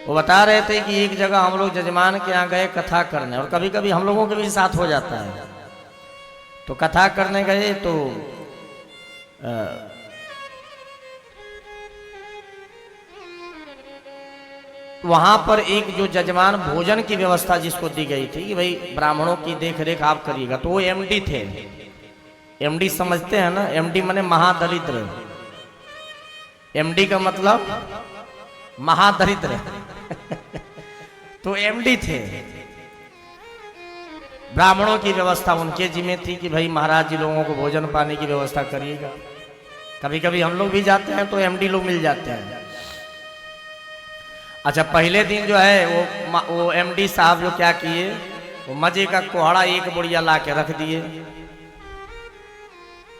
वो बता रहे थे कि एक जगह हम लोग जजमान के यहाँ गए कथा करने, और कभी कभी हम लोगों के भी साथ हो जाता है। तो कथा करने गए तो वहां पर एक जो जजमान भोजन की व्यवस्था जिसको दी गई थी कि भाई ब्राह्मणों की देख रेख आप करिएगा, तो वो एमडी थे। एमडी समझते हैं ना, एमडी माने महादरिद्र। एमडी का मतलब महादरिद्र। तो एमडी थे। ब्राह्मणों की व्यवस्था उनके जिम्मे थी कि भाई महाराज जी लोगों को भोजन पानी की व्यवस्था करिएगा। कभी कभी हम लोग भी जाते हैं तो एमडी लोग मिल जाते हैं। अच्छा, पहले दिन जो है वो एमडी साहब जो क्या किए, वो मजे का कोहड़ा एक बुढ़िया ला के रख दिए।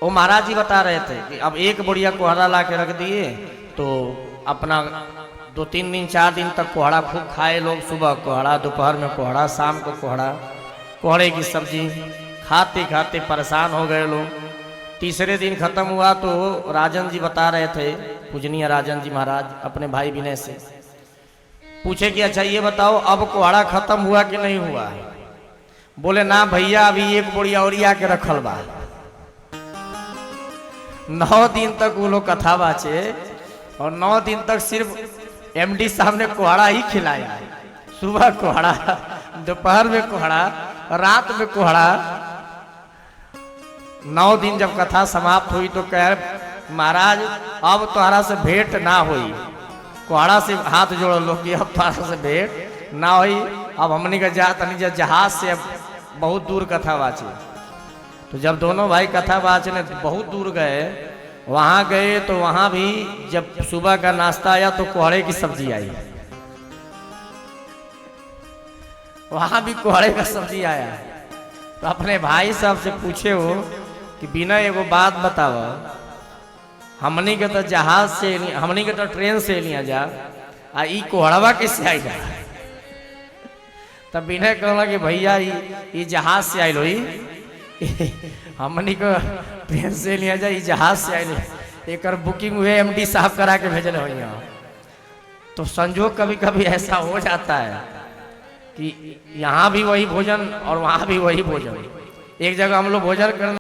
वो महाराज जी बता रहे थे कि अब एक बुढ़िया कोहड़ा ला के रख दिए तो अपना 2-3 दिन 4 दिन तक कोहड़ा खूब खाए लोग। सुबह कोहड़ा, दोपहर में कोहड़ा, शाम को कोहड़ा, कोहड़े की सब्जी खाते खाते परेशान हो गए लोग। तीसरे दिन खत्म हुआ तो राजन जी बता रहे थे, पूजनीय राजन जी महाराज, अपने भाई विनय से पूछे कि अच्छा ये बताओ अब कोहड़ा खत्म हुआ कि नहीं हुआ। बोले ना भैया, अभी एक बुढ़िया और आके रखल बा। 9 दिन तक वो लोग कथा बाचे और 9 दिन तक सिर्फ एमडी साहब ने कोहड़ा ही खिलाया। सुबह कोहड़ा, दोपहर में कोहड़ा, रात में कोहड़ा। 9 दिन जब कथा समाप्त हुई तो कह महाराज अब तुम्हारा से भेंट ना हुई। कोहड़ा से हाथ जोड़ लो कि अब तुम्हारा से भेंट ना हुई। अब हमने का जहाज से अब बहुत दूर कथा बाची। तो जब दोनों भाई कथा बाचने बहुत दूर गए, वहां गए तो वहां भी जब सुबह का नाश्ता आया तो कोहड़े की सब्जी आई। वहां भी कोहड़े का सब्जी आया। तो अपने भाई साहब से पूछे हो कि बिना एगो बात बताओ, हमनी के तो जहाज से, हमनी के तो ट्रेन से लिया जा, आ ई कोहड़वा किससे आई जा। तब बिना कहला कि भैया ये जहाज से आयल हुई, हमनी को ट्रेन से लिया जा, जहाज से आयल, एक बुकिंग हुए एमडी साहब करा के भेजल हो। तो संजोग कभी कभी ऐसा हो जाता है कि यहाँ भी वही भोजन और वहाँ भी वही भोजन। एक जगह हम लोग भोजन करने